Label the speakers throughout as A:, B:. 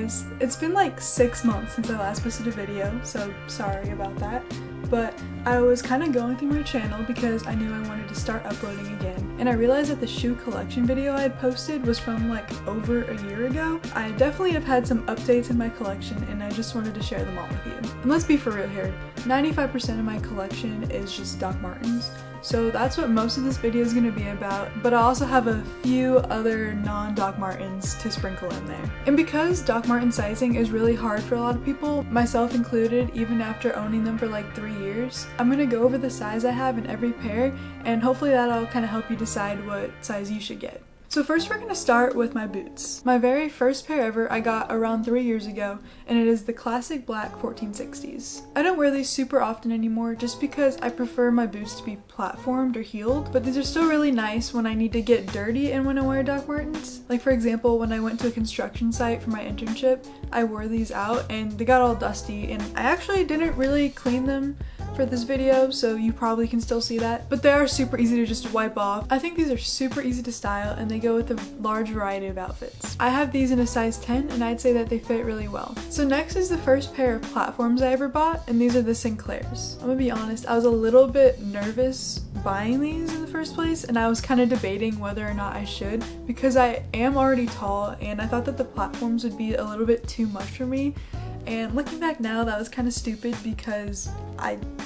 A: guys, it's been like 6 months since I last posted a video, so sorry about that. But I was kind of going through my channel because I knew I wanted to start uploading again, and I realized that the shoe collection video I had posted was from like over a year ago. I definitely have had some updates in my collection and I just wanted to share them all with you. And let's be for real here, 95% of my collection is just Doc Martens. So that's what most of this video is going to be about, but I also have a few other non-Doc Martens to sprinkle in there. And because Doc Marten sizing is really hard for a lot of people, myself included, even after owning them for like 3 years, I'm going to go over the size I have in every pair, and hopefully that'll kind of help you decide what size you should get. So first we're going to start with my boots. My very first pair ever I got around 3 years ago, and it is the classic black 1460s. I don't wear these super often anymore just because I prefer my boots to be platformed or heeled, but these are still really nice when I need to get dirty and when I wear Doc Martens. Like for example, when I went to a construction site for my internship, I wore these out and they got all dusty, and I actually didn't really clean them for this video, so you probably can still see that, but they are super easy to just wipe off. I think these are super easy to style and they go with a large variety of outfits. I have these in a size 10 and I'd say that they fit really well. So next is the first pair of platforms I ever bought, and these are the Sinclairs. I'm gonna be honest, I was a little bit nervous buying these in the first place, and I was kind of debating whether or not I should because I am already tall and I thought that the platforms would be a little bit too much for me. And looking back now, that was kind of stupid because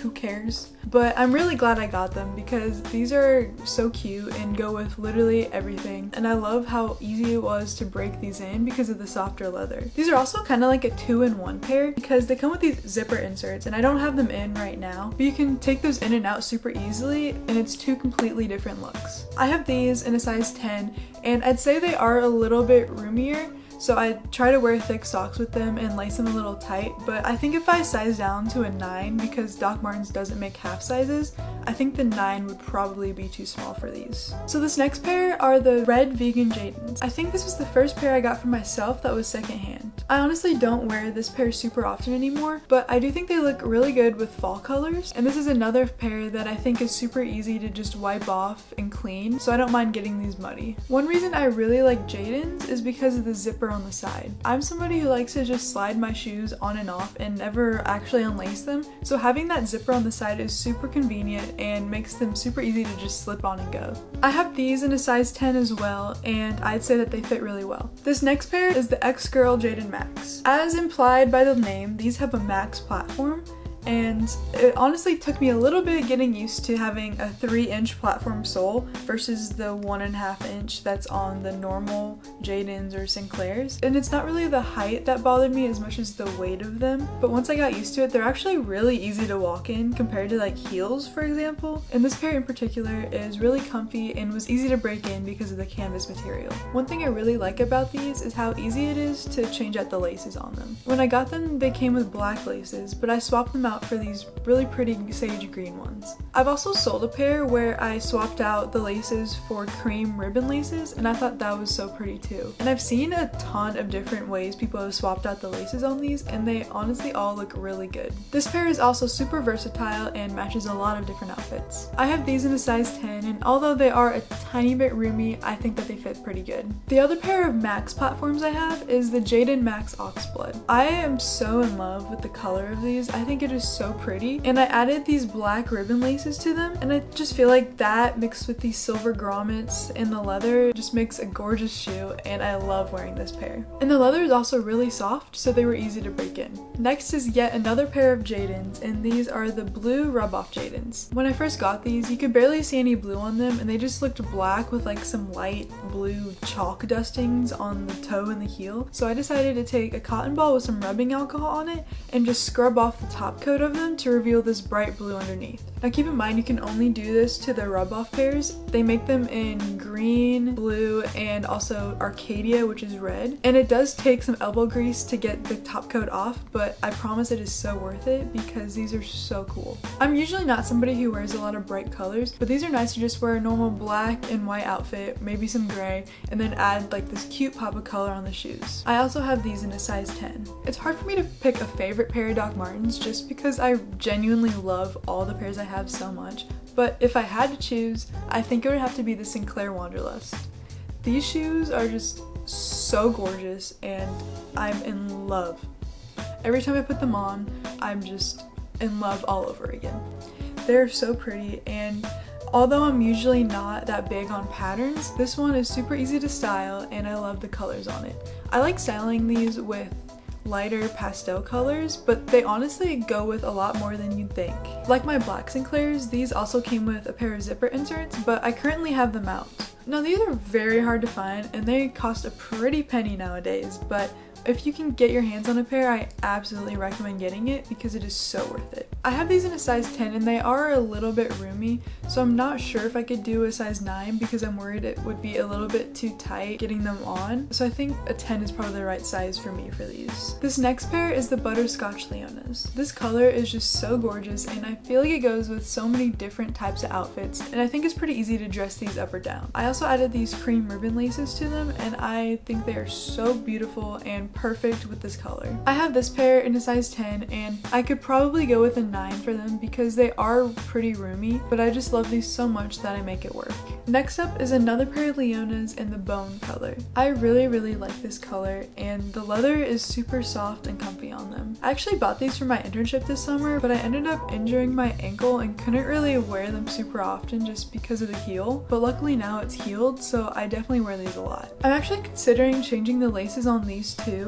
A: who cares? But I'm really glad I got them because these are so cute and go with literally everything. And I love how easy it was to break these in because of the softer leather. These are also kind of like a 2-in-1 pair because they come with these zipper inserts, and I don't have them in right now, but you can take those in and out super easily and it's two completely different looks. I have these in a size 10 and I'd say they are a little bit roomier. So I try to wear thick socks with them and lace them a little tight, but I think if I size down to a 9, because Doc Martens doesn't make half sizes, I think the 9 would probably be too small for these. So this next pair are the red vegan jadons. I think this was the first pair I got for myself that was secondhand. I honestly don't wear this pair super often anymore, but I do think they look really good with fall colors, and this is another pair that I think is super easy to just wipe off and clean, so I don't mind getting these muddy. One reason I really like jadons is because of the zipper on the side. I'm somebody who likes to just slide my shoes on and off and never actually unlace them, so having that zipper on the side is super convenient and makes them super easy to just slip on and go. I have these in a size 10 as well, and I'd say that they fit really well. This next pair is the X-Girl Jadon Max. As implied by the name, these have a max platform, and it honestly took me a little bit getting used to having a 3-inch platform sole versus the 1.5 inch that's on the normal Jadons or Sinclairs. And it's not really the height that bothered me as much as the weight of them, but once I got used to it, they're actually really easy to walk in compared to like heels, for example. And this pair in particular is really comfy and was easy to break in because of the canvas material. One thing I really like about these is how easy it is to change out the laces on them. When I got them, they came with black laces, but I swapped them out for these really pretty sage green ones. I've also sold a pair where I swapped out the laces for cream ribbon laces, and I thought that was so pretty too. And I've seen a ton of different ways people have swapped out the laces on these, and they honestly all look really good. This pair is also super versatile and matches a lot of different outfits. I have these in a size 10, and although they are a tiny bit roomy, I think that they fit pretty good. The other pair of Max platforms I have is the Jadon Max Oxblood. I am so in love with the color of these. I think it is so pretty, and I added these black ribbon laces to them, and I just feel like that mixed with these silver grommets and the leather just makes a gorgeous shoe, and I love wearing this pair. And the leather is also really soft, so they were easy to break in. Next is yet another pair of Jadons, and these are the blue ruboff Jadons. When I first got these, you could barely see any blue on them, and they just looked black with like some light blue chalk dustings on the toe and the heel. So I decided to take a cotton ball with some rubbing alcohol on it and just scrub off the top coat of them to reveal this bright blue underneath. Now keep in mind, you can only do this to the rub-off pairs. They make them in green, blue, and also Arcadia, which is red. And it does take some elbow grease to get the top coat off, but I promise it is so worth it because these are so cool. I'm usually not somebody who wears a lot of bright colors, but these are nice to just wear a normal black and white outfit, maybe some gray, and then add like this cute pop of color on the shoes. I also have these in a size 10. It's hard for me to pick a favorite pair of Doc Martens just because I genuinely love all the pairs I have so much, but if I had to choose, I think it would have to be the Sinclair Wanderlust. These shoes are just so gorgeous and I'm in love. Every time I put them on, I'm just in love all over again. They're so pretty, and although I'm usually not that big on patterns, this one is super easy to style and I love the colors on it. I like styling these with lighter pastel colors, but they honestly go with a lot more than you'd think. Like my black Sinclairs, these also came with a pair of zipper inserts, but I currently have them out. Now these are very hard to find and they cost a pretty penny nowadays, but if you can get your hands on a pair, I absolutely recommend getting it because it is so worth it. I have these in a size 10 and they are a little bit roomy, so I'm not sure if I could do a size 9 because I'm worried it would be a little bit too tight getting them on. So I think a 10 is probably the right size for me for these. This next pair is the butterscotch leonas. This color is just so gorgeous and I feel like it goes with so many different types of outfits, and I think it's pretty easy to dress these up or down. I also added these cream ribbon laces to them and I think they are so beautiful and perfect with this color. I have this pair in a size 10 and I could probably go with a 9 for them because they are pretty roomy, but I just love these so much that I make it work. Next up is another pair of leonas in the bone color. I really like this color and the leather is super soft and comfy on them. I actually bought these for my internship this summer, but I ended up injuring my ankle and couldn't really wear them super often just because of the heel, but luckily now it's healed, so I definitely wear these a lot. I'm actually considering changing the laces on these too.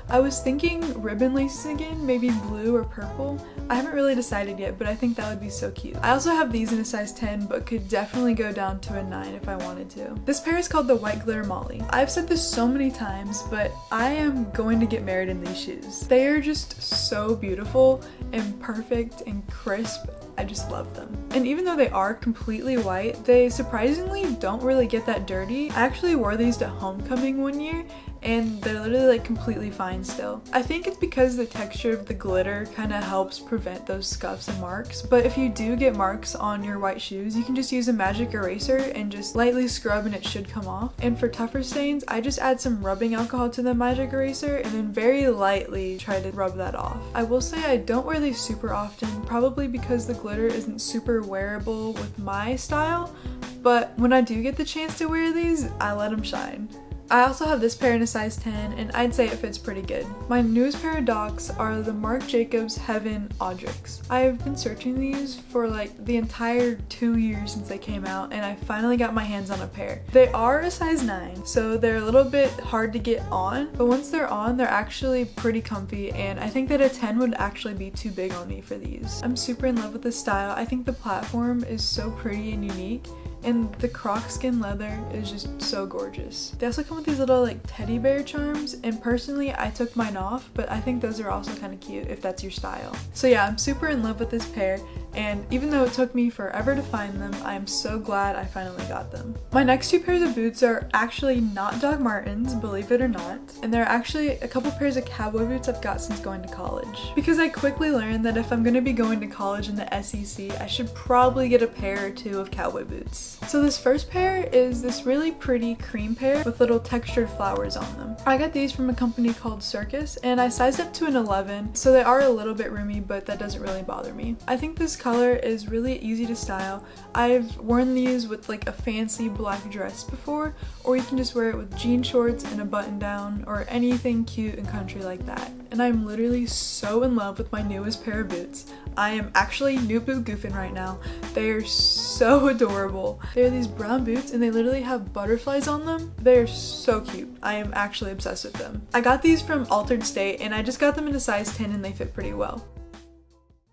A: I was thinking ribbon laces again, maybe blue or purple. I haven't really decided yet, but I think that would be so cute. I also have these in a size 10, but could definitely go down to a 9 if I wanted to. This pair is called the White Glitter Molly. I've said this so many times, but I am going to get married in these shoes. They are just so beautiful and perfect and crisp. I just love them. And even though they are completely white, they surprisingly don't really get that dirty. I actually wore these to homecoming one year and they're literally like completely fine still. I think it's because the texture of the glitter kind of helps prevent those scuffs and marks, but if you do get marks on your white shoes, you can just use a magic eraser and just lightly scrub and it should come off. And for tougher stains, I just add some rubbing alcohol to the magic eraser and then very lightly try to rub that off. I will say I don't wear these super often, probably because the glitter isn't super wearable with my style, but when I do get the chance to wear these, I let them shine. I also have this pair in a size 10 and I'd say it fits pretty good. My newest pair of Docs are the Marc Jacobs Heavn Audricks. I've been searching these for like the entire 2 years since they came out and I finally got my hands on a pair. They are a size 9, so they're a little bit hard to get on, but once they're on, they're actually pretty comfy and I think that a 10 would actually be too big on me for these. I'm super in love with this style. I think the platform is so pretty and unique, and the croc skin leather is just so gorgeous. They also come with these little like teddy bear charms, and personally I took mine off, but I think those are also kind of cute if that's your style. So yeah, I'm super in love with this pair, and even though it took me forever to find them, I'm so glad I finally got them. My next 2 pairs of boots are actually not Doc Martens, believe it or not, and they're actually a couple pairs of cowboy boots I've got since going to college. Because I quickly learned that if I'm going to be going to college in the SEC, I should probably get a pair or 2 of cowboy boots. So this first pair is this really pretty cream pair with little textured flowers on them. I got these from a company called Circus and I sized up to an 11, so they are a little bit roomy, but that doesn't really bother me. I think this color is really easy to style. I've worn these with like a fancy black dress before, or you can just wear it with jean shorts and a button down or anything cute and country like that. And I'm literally so in love with my newest pair of boots. I am actually new boot goofing right now. They are so adorable. They're these brown boots and they literally have butterflies on them. They are so cute. I am actually obsessed with them. I got these from Altered State and I just got them in a size 10 and they fit pretty well.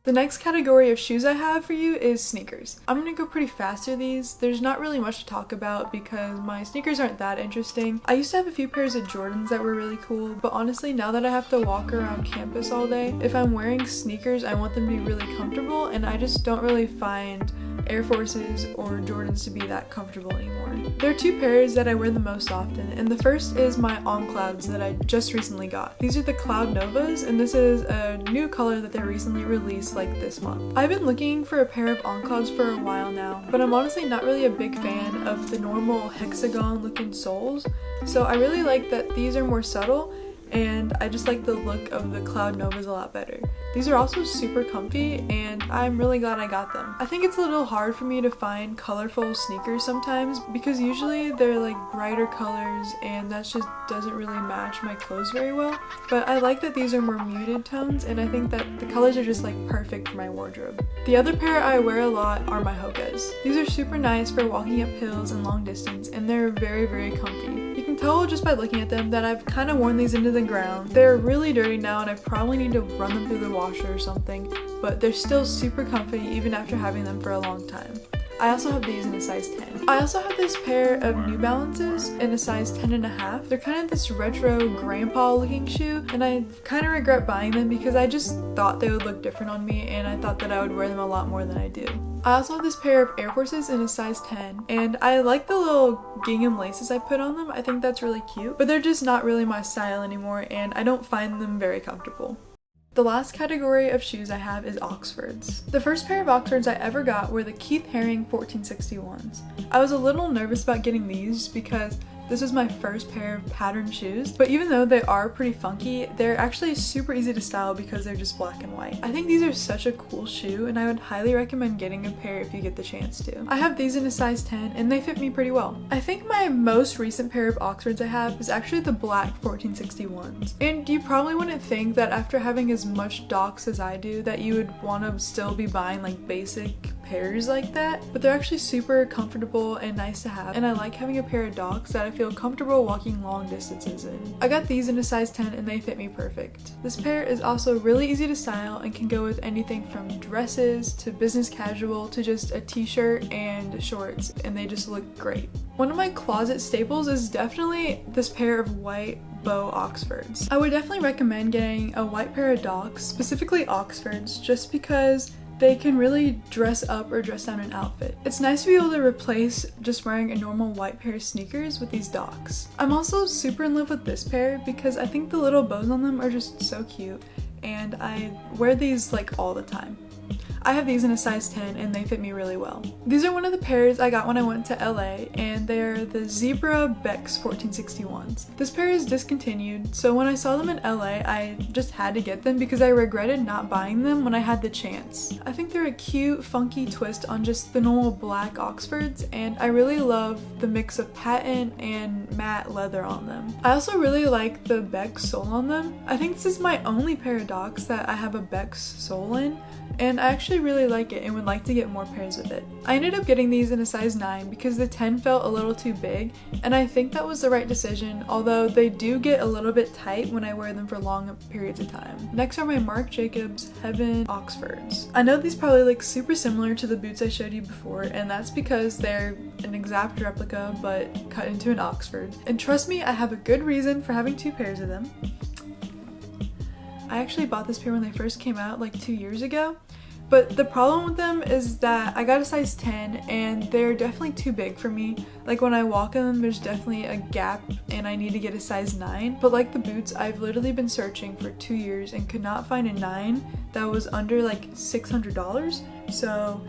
A: The next category of shoes I have for you is sneakers. I'm gonna go pretty fast through these. There's not really much to talk about because my sneakers aren't that interesting. I used to have a few pairs of Jordans that were really cool, but honestly now that I have to walk around campus all day, if I'm wearing sneakers I want them to be really comfortable, and I just don't really find Air Forces or Jordans to be that comfortable anymore. There are 2 pairs that I wear the most often, and the first is my On Clouds that I just recently got. These are the Cloud Novas, and this is a new color that they recently released like this month. I've been looking for a pair of On Clouds for a while now, but I'm honestly not really a big fan of the normal hexagon looking soles, so I really like that these are more subtle and I just like the look of the Cloud Novas a lot better. These are also super comfy and I'm really glad I got them. I think it's a little hard for me to find colorful sneakers sometimes because usually they're like brighter colors and that just doesn't really match my clothes very well, but I like that these are more muted tones and I think that the colors are just like perfect for my wardrobe. The other pair I wear a lot are my Hokas. These are super nice for walking up hills and long distance and they're very comfy. You can tell just by looking at them that I've kind of worn these into the ground. They're really dirty now and I probably need to run them through the washer or something, but they're still super comfy even after having them for a long time. I also have these in a size 10. I also have this pair of New Balances in a size 10.5. They're kind of this retro grandpa looking shoe and I kind of regret buying them because I just thought they would look different on me and I thought that I would wear them a lot more than I do. I also have this pair of Air Forces in a size 10 and I like the little gingham laces I put on them. I think that's really cute, but they're just not really my style anymore and I don't find them very comfortable. The last category of shoes I have is Oxfords. The first pair of Oxfords I ever got were the Keith Haring 1461s. I was a little nervous about getting these because this was my first pair of patterned shoes, but even though they are pretty funky, they're actually super easy to style because they're just black and white. I think these are such a cool shoe and I would highly recommend getting a pair if you get the chance to. I have these in a size 10 and they fit me pretty well. I think my most recent pair of Oxfords I have is actually the black 1461s. And you probably wouldn't think that after having as much docs as I do that you would want to still be buying like basic pairs like that, but they're actually super comfortable and nice to have and I like having a pair of docs that I feel comfortable walking long distances in. I got these in a size 10 and they fit me perfect. This pair is also really easy to style and can go with anything from dresses to business casual to just a t-shirt and shorts and they just look great. One of my closet staples is definitely this pair of white bow Oxfords. I would definitely recommend getting a white pair of docs, specifically Oxfords, just because they can really dress up or dress down an outfit. It's nice to be able to replace just wearing a normal white pair of sneakers with these docs. I'm also super in love with this pair because I think the little bows on them are just so cute and I wear these like all the time. I have these in a size 10 and they fit me really well. These are one of the pairs I got when I went to LA and they're the Zebra Bex 1461s. This pair is discontinued, so when I saw them in LA I just had to get them because I regretted not buying them when I had the chance. I think they're a cute, funky twist on just the normal black Oxfords and I really love the mix of patent and matte leather on them. I also really like the Bex sole on them. I think this is my only pair of docs that I have a Bex sole in and I actually really like it and would like to get more pairs with it. I ended up getting these in a size 9 because the 10 felt a little too big and I think that was the right decision, although they do get a little bit tight when I wear them for long periods of time. Next are my Marc Jacobs Heaven Oxfords. I know these probably look super similar to the boots I showed you before and that's because they're an exact replica but cut into an Oxford. And trust me, I have a good reason for having 2 pairs of them. I actually bought this pair when they first came out like 2 years ago, but the problem with them is that I got a size 10 and they're definitely too big for me. Like when I walk in them there's definitely a gap and I need to get a size 9, but like the boots I've literally been searching for 2 years and could not find a 9 that was under like $600, so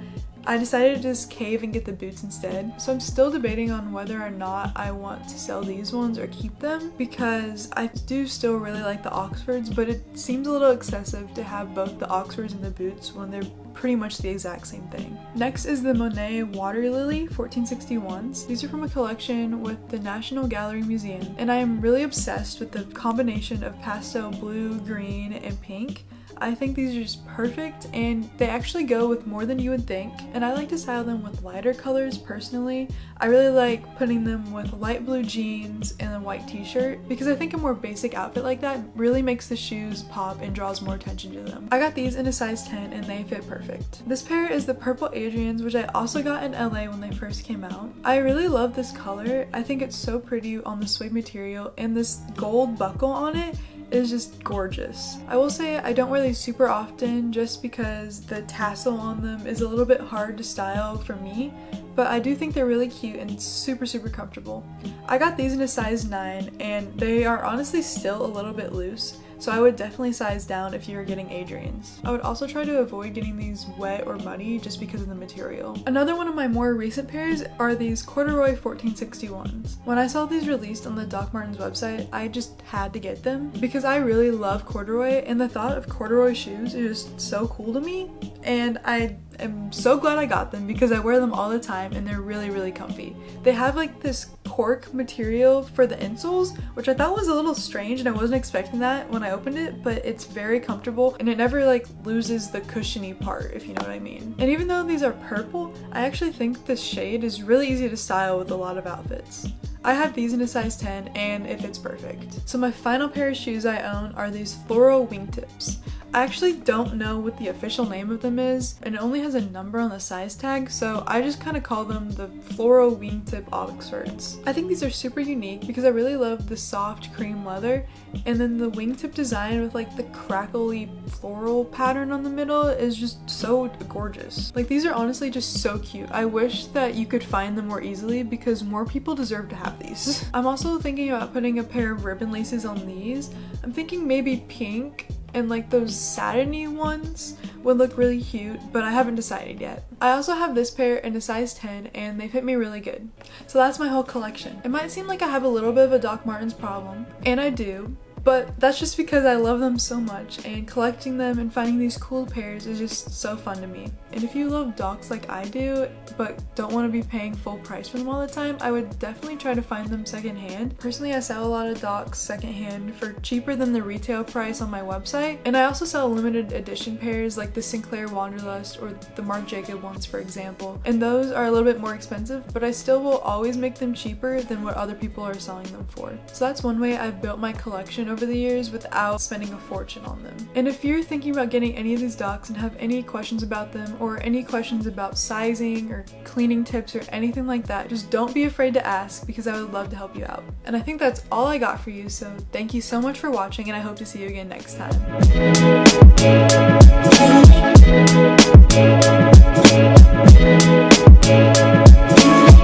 A: I decided to just cave and get the boots instead. So I'm still debating on whether or not I want to sell these ones or keep them because I do still really like the Oxfords, but it seems a little excessive to have both the Oxfords and the boots when they're pretty much the exact same thing. Next is the Monet Water Lily 1461s. These are from a collection with the National Gallery Museum and I am really obsessed with the combination of pastel blue, green, and pink. I think these are just perfect and they actually go with more than you would think, and I like to style them with lighter colors personally. I really like putting them with light blue jeans and a white t-shirt because I think a more basic outfit like that really makes the shoes pop and draws more attention to them. I got these in a size 10 and they fit perfect. This pair is the Purple Adrians, which I also got in LA when they first came out. I really love this color. I think it's so pretty on the suede material and this gold buckle on it is just gorgeous. I will say I don't wear these super often just because the tassel on them is a little bit hard to style for me, but I do think they're really cute and super comfortable. I got these in a size 9 and they are honestly still a little bit loose, so I would definitely size down if you were getting Adrian's. I would also try to avoid getting these wet or muddy just because of the material. Another one of my more recent pairs are these corduroy 1461s. When I saw these released on the Doc Martens website, I just had to get them because I really love corduroy, and the thought of corduroy shoes is just so cool to me, and I am so glad I got them because I wear them all the time and they're really, really comfy. They have like this cork material for the insoles, which I thought was a little strange and I wasn't expecting that when I opened it, but it's very comfortable and it never like loses the cushiony part, if you know what I mean. And even though these are purple, I actually think this shade is really easy to style with a lot of outfits. I have these in a size 10 and it fits perfect. So my final pair of shoes I own are these floral wingtips. I actually don't know what the official name of them is, and it only has a number on the size tag, so I just kind of call them the floral wingtip oxfords. I think these are super unique because I really love the soft cream leather, and then the wingtip design with like the crackly floral pattern on the middle is just so gorgeous. Like, these are honestly just so cute. I wish that you could find them more easily because more people deserve to have these. I'm also thinking about putting a pair of ribbon laces on these. I'm thinking maybe pink, and like those satiny ones would look really cute, but I haven't decided yet. I also have this pair in a size 10 and they fit me really good. So that's my whole collection. It might seem like I have a little bit of a Doc Martens problem, and I do, but that's just because I love them so much, and collecting them and finding these cool pairs is just so fun to me. And if you love Docs like I do, but don't want to be paying full price for them all the time, I would definitely try to find them secondhand. Personally, I sell a lot of Docs secondhand for cheaper than the retail price on my website, and I also sell limited edition pairs like the Sinclair Wanderlust or the Marc ones, for example, and those are a little bit more expensive, but I still will always make them cheaper than what other people are selling them for. So that's one way I've built my collection over the years without spending a fortune on them. And if you're thinking about getting any of these Docs and have any questions about them, or any questions about sizing or cleaning tips or anything like that, just don't be afraid to ask because I would love to help you out. And I think that's all I got for you, so thank you so much for watching, and I hope to see you again next time.